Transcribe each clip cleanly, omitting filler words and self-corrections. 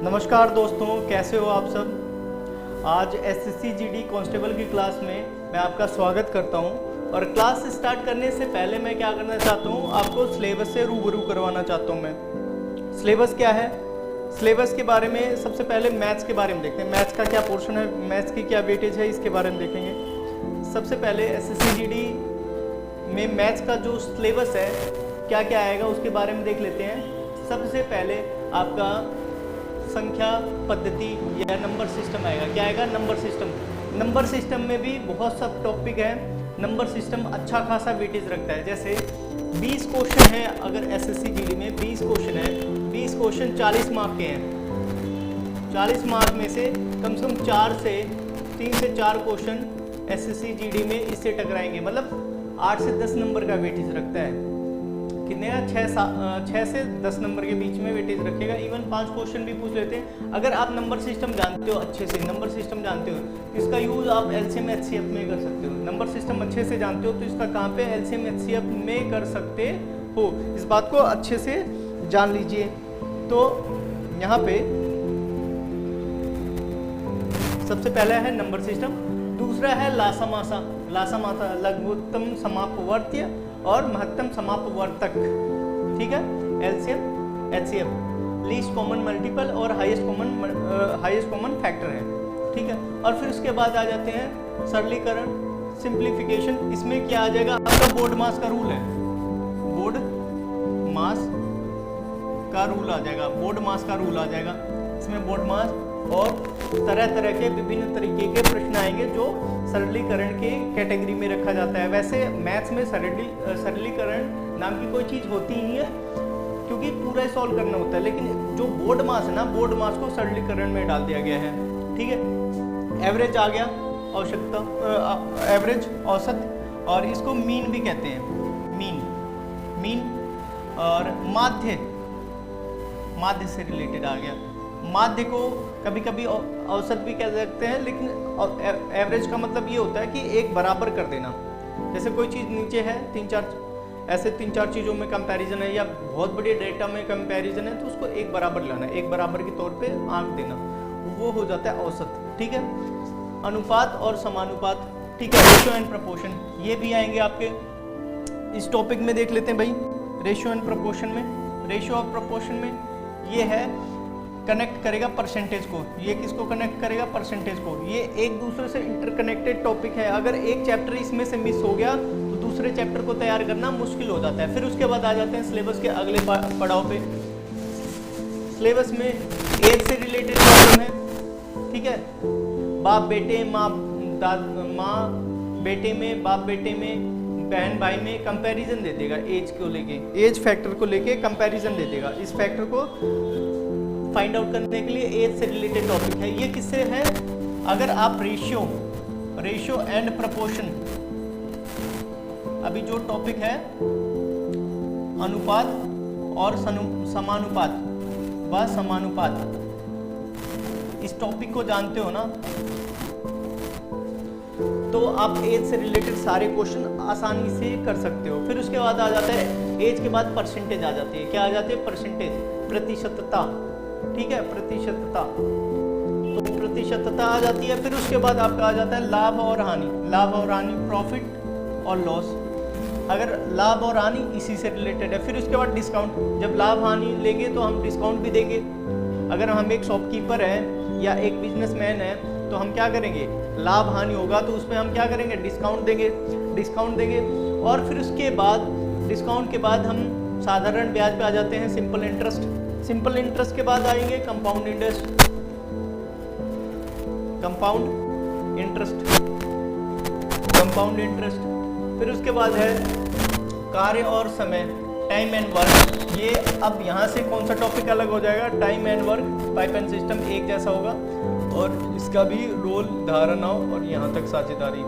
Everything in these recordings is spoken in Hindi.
नमस्कार दोस्तों, कैसे हो आप सब। आज एसएससी जीडी कांस्टेबल की क्लास में मैं आपका स्वागत करता हूं। और क्लास स्टार्ट करने से पहले मैं क्या करना चाहता हूं, आपको सिलेबस से रूबरू करवाना चाहता हूं। मैं सिलेबस क्या है, सिलेबस के बारे में सबसे पहले मैथ्स के बारे में देखते हैं। मैथ्स का क्या पोर्शन है, मैथ्स की क्या वेटेज है, इसके बारे में देखेंगे। सबसे पहले एसएससी जीडी में मैथ्स का जो सिलेबस है क्या क्या आएगा उसके बारे में देख लेते हैं। सबसे पहले आपका संख्या पद्धति या नंबर सिस्टम आएगा। क्या आएगा? Number system. नंबर सिस्टम में भी बहुत सब टॉपिक है। नंबर सिस्टम अच्छा खासा वेटेज रखता है। जैसे 20 क्वेश्चन है, अगर एसएससी जीडी में 20 क्वेश्चन है, 20 क्वेश्चन 40 मार्क के हैं। 40 मार्क में से कम 3 से 4 क्वेश्चन एसएससी जीडी में इससे टकराएंगे। मतलब 8 से 10 नंबर का वेटेज रखता है। कितने का? 6 से 10 नंबर के बीच में वेटेज रखेगा। इवन 5 क्वेश्चन भी पूछ लेते हैं। अगर आप नंबर सिस्टम जानते हो, अच्छे से नंबर सिस्टम जानते हो, इसका यूज़ आप एलसीएम एचसीएफ में कर सकते हो। नंबर सिस्टम अच्छे से जानते हो तो इसका कहाँ पे? एलसीएम एचसीएफ में कर सकते हो। इस बात को अच्छे से जान लीजिए। तो यहाँ पे सबसे पहला है नंबर सिस्टम, दूसरा है लासामासा। लासामासा लघुत्तम समापवर्त्य और महत्तम समापवर्तक। ठीक है, LCM HCF, least common multiple और हाईएस्ट कॉमन फैक्टर है। ठीक है, और फिर उसके बाद आ जाते हैं सरलीकरण, सिंप्लीफिकेशन। इसमें क्या आ जाएगा? आपका बोर्ड मास का रूल है। बोर्ड मास का रूल आ जाएगा। बोर्ड मास का रूल आ जाएगा। इसमें बोर्ड मास और तरह तरह के विभिन्न तरीके के प्रश्न आएंगे जो सरलीकरण के कैटेगरी में रखा जाता है। वैसे मैथ्स में सरलीकरण नाम की कोई चीज़ होती ही नहीं है, क्योंकि पूरा ही सॉल्व करना होता है। लेकिन जो बोर्ड मास है ना, बोर्ड मास को सरलीकरण में डाल दिया गया है। ठीक है, एवरेज आ गया, आवश्यकता एवरेज औसत, और इसको मीन भी कहते हैं। मीन और माध्य से रिलेटेड आ गया। माध्य को कभी कभी औसत भी कह सकते हैं, लेकिन एवरेज का मतलब ये होता है कि एक बराबर कर देना। जैसे कोई चीज़ नीचे है, 3-4 चीज़ों में कंपैरिजन है या बहुत बड़े डेटा में कंपैरिजन है, तो उसको एक बराबर लाना, एक बराबर के तौर पे आंक देना, वो हो जाता है औसत। ठीक है, अनुपात और समानुपात। ठीक है, रेशियो एंड प्रपोर्शन, ये भी आएंगे आपके इस टॉपिक में। देख लेते हैं भाई, रेशियो एंड प्रपोर्शन में, रेशियो और प्रपोर्शन में ये है कनेक्ट करेगा परसेंटेज को। ये किसको कनेक्ट करेगा? परसेंटेज को। ये एक दूसरे से इंटरकनेक्टेड टॉपिक है। अगर एक चैप्टर इसमें से मिस हो गया तो दूसरे चैप्टर को तैयार करना मुश्किल हो जाता है। फिर उसके बाद आ जाते हैं सिलेबस के अगले पड़ाव पे। सिलेबस में एज से रिलेटेड प्रॉब्लम है। ठीक है, बाप बेटे, माँ बेटे में, बाप बेटे में, बहन भाई में कंपैरिजन दे देगा। एज को लेके, एज फैक्टर को लेके कंपैरिजन दे देगा। इस फैक्टर को फाइंड आउट करने के लिए एज से रिलेटेड टॉपिक है। ये किससे है? अगर आप रेशियो एंड प्रपोर्शन, अभी जो टॉपिक है अनुपात और समानुपात व समानुपात, इस टॉपिक को जानते हो ना, तो आप एज से रिलेटेड सारे क्वेश्चन आसानी से कर सकते हो। फिर उसके बाद आ जाता है एज के बाद परसेंटेज आ जाती है। क्या आ जाती है? परसेंटेज, प्रतिशतता। ठीक है, प्रतिशतता, तो प्रतिशतता आ जाती है। फिर उसके बाद आपका आ जाता है लाभ और हानि। लाभ और हानि, प्रॉफिट और लॉस। अगर लाभ और हानि इसी से रिलेटेड है। फिर उसके बाद डिस्काउंट। जब लाभ हानि लेंगे तो हम डिस्काउंट भी देंगे। अगर हम एक शॉपकीपर हैं या एक बिजनेसमैन है तो हम क्या करेंगे? लाभ हानि होगा तो उसमें हम क्या करेंगे? डिस्काउंट देंगे। और फिर उसके बाद डिस्काउंट के बाद हम साधारण ब्याज पे आ जाते हैं, सिंपल इंटरेस्ट। सिंपल इंटरेस्ट के बाद आएंगे कंपाउंड इंटरेस्ट। फिर उसके बाद है कार्य और समय, टाइम एंड वर्क। ये अब यहाँ से कौन सा टॉपिक अलग हो जाएगा? Time and work, pipe and system एक जैसा होगा, और इसका भी रोल, धारणाओं और यहाँ तक साझेदारी,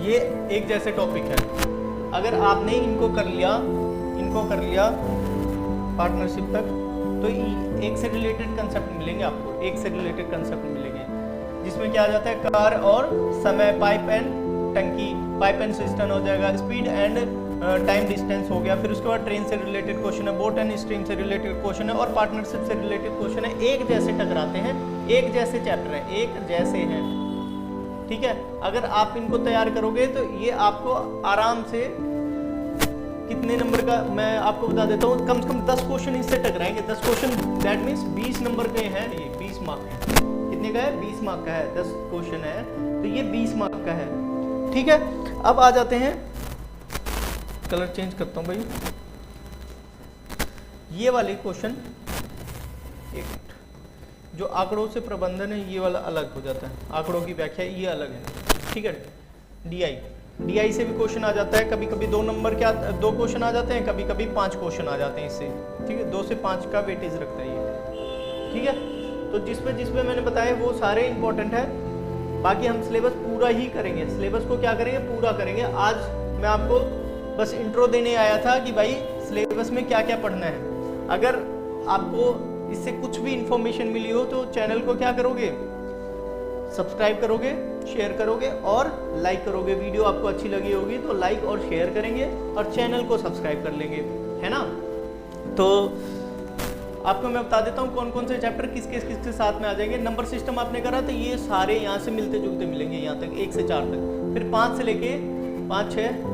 ये एक जैसे टॉपिक है। अगर आपने इनको कर लिया पार्टनरशिप तक, तो एक से रिलेटेड कंसेप्ट मिलेंगे आपको, जिसमें क्या आ जाता है? कार्य और समय, पाइप एंड टंकी, पाइप एंड सिस्टम हो जाएगा, स्पीड एंड टाइम डिस्टेंस हो गया, फिर उसके बाद ट्रेन से रिलेटेड क्वेश्चन है, बोट एंड स्ट्रीम से रिलेटेड क्वेश्चन है और पार्टनरशिप से रिलेटेड क्वेश्चन है। एक जैसे टकराते हैं, एक जैसे चैप्टर है, एक जैसे हैं, ठीक है। अगर आप इनको तैयार करोगे तो ये आपको आराम से कितने नंबर का मैं आपको बता देता हूँ, कम से कम 10 क्वेश्चन इससे टकराएंगे। 10 क्वेश्चन दैट मीन्स 20 नंबर के हैं, ये 20 मार्क है। कितने का है? 20 मार्क का है। 10 क्वेश्चन है तो ये 20 मार्क का है, ठीक है। अब आ जाते हैं, कलर चेंज करता हूँ भाई, ये वाले क्वेश्चन, एक जो आंकड़ों से प्रबंधन है ये वाला अलग हो जाता है, आंकड़ों की व्याख्या ये अलग है, ठीक है। डीआई से भी क्वेश्चन आ जाता है, कभी कभी 2 नंबर के 2 क्वेश्चन आ जाते हैं, कभी कभी 5 क्वेश्चन आ जाते हैं इससे, ठीक है। 2 से 5 का वेटेज रखता है ये, ठीक है। तो जिसमें मैंने बताया वो सारे इंपॉर्टेंट है। बाकी हम सिलेबस पूरा ही करेंगे, सिलेबस को क्या करेंगे, पूरा करेंगे। आज मैं आपको बस इंट्रो देने आया था कि भाई सिलेबस में क्या क्या पढ़ना है। अगर आपको इससे कुछ भी इंफॉर्मेशन मिली हो तो चैनल को क्या करोगे, सब्सक्राइब करोगे, शेयर करोगे और लाइक करोगे। वीडियो आपको अच्छी लगी होगी तो लाइक और शेयर करेंगे और चैनल को सब्सक्राइब कर लेंगे, है ना। तो आपको मैं बता देता हूँ कौन कौन से चैप्टर किसके साथ में आ जाएंगे। नंबर सिस्टम आपने करा तो ये सारे यहाँ से मिलते जुलते मिलेंगे, यहाँ तक 1 से 4 तक, फिर 5 से लेके 5, 6,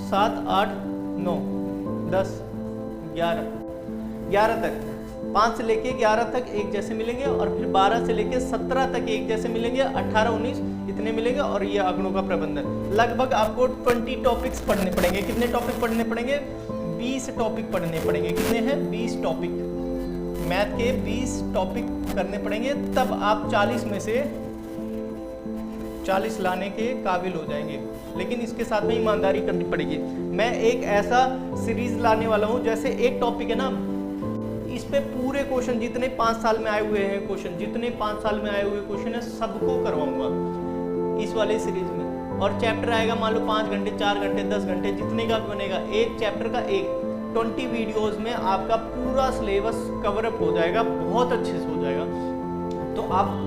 7, 8, 9, 10, 11 तक, 5 से लेके 11 तक एक जैसे मिलेंगे और फिर 12 से लेके 17 तक एक जैसे मिलेंगे, 18, 19 इतने मिलेंगे। और ये आंकड़ों का प्रबंधन, लगभग आपको 20 टॉपिक्स पढ़ने पड़ेंगे। कितने टॉपिक पढ़ने पड़ेंगे? 20 टॉपिक पढ़ने पड़ेंगे। कितने हैं? 20 टॉपिक, मैथ के 20 टॉपिक करने पड़ेंगे, तब आप 40 में से 40 लाने के काबिल हो जाएंगे। लेकिन इसके साथ में ईमानदारी करनी पड़ेगी। मैं एक ऐसा सीरीज लाने वाला हूँ, जैसे एक टॉपिक है ना, इस पे पूरे क्वेश्चन जितने 5 साल में आए हुए हैं क्वेश्चन, जितने 5 साल में आए हुए क्वेश्चन है सबको करवाऊंगा इस वाले सीरीज में। और चैप्टर आएगा मान लो 5 घंटे, 4 घंटे, 10 घंटे, जितने का बनेगा, एक चैप्टर का 20 वीडियोस में आपका पूरा सिलेबस कवर अप हो जाएगा, बहुत अच्छे से हो जाएगा। तो आप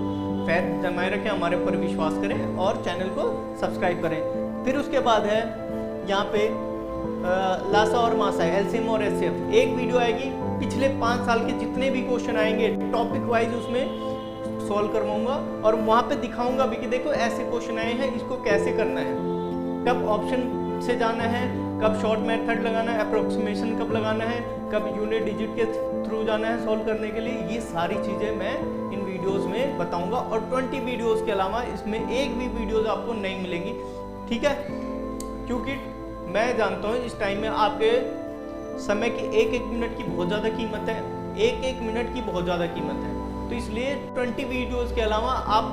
फैद जमाए रखें, हमारे ऊपर विश्वास करें और चैनल को सब्सक्राइब करें। फिर उसके बाद है यहाँ पे लासा और मासा, एलसीएम और एचसीएफ, एक वीडियो आएगी। पिछले 5 साल के जितने भी क्वेश्चन आएंगे टॉपिक वाइज उसमें सॉल्व करवाऊंगा और वहाँ पे दिखाऊंगा भी कि देखो ऐसे क्वेश्चन आए हैं, इसको कैसे करना है, कब ऑप्शन से जाना है, कब शॉर्ट मेथड लगाना है, अप्रोक्सीमेशन कब लगाना है, कब यूनिट डिजिट के थ्रू जाना है सॉल्व करने के लिए। ये सारी चीज़ें मैं इन वीडियोस में बताऊंगा और 20 वीडियोस के अलावा इसमें एक भी वीडियोस आपको नहीं मिलेंगी, ठीक है। क्योंकि मैं जानता हूँ इस टाइम में आपके समय की एक मिनट की बहुत ज़्यादा कीमत है, एक मिनट की बहुत ज़्यादा कीमत है। तो इसलिए 20 वीडियोस के अलावा आप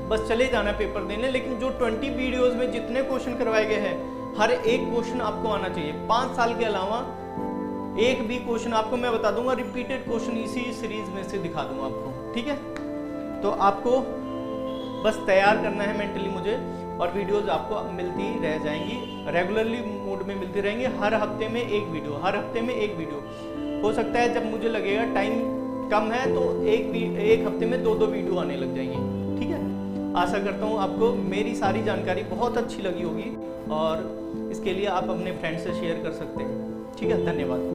बस चले जाना पेपर देने, लेकिन जो 20 वीडियोस में जितने क्वेश्चन करवाए गए हैं हर एक क्वेश्चन आपको आना चाहिए। 5 साल के अलावा एक भी क्वेश्चन आपको मैं बता दूंगा, रिपीटेड क्वेश्चन इसी सीरीज में से दिखा दूंगा आपको, ठीक है। तो आपको बस तैयार करना है मेंटली मुझे, और वीडियोस आपको मिलती रह जाएंगी, रेगुलरली मोड में मिलती रहेंगी। हर हफ्ते में एक वीडियो, हर हफ्ते में एक वीडियो। हो सकता है जब मुझे लगेगा टाइम कम है तो एक हफ्ते में 2-2 वीडियो आने लग जाएंगी, ठीक है। आशा करता हूँ आपको मेरी सारी जानकारी बहुत अच्छी लगी होगी और इसके लिए आप अपने फ्रेंड से शेयर कर सकते हैं, ठीक है। धन्यवाद।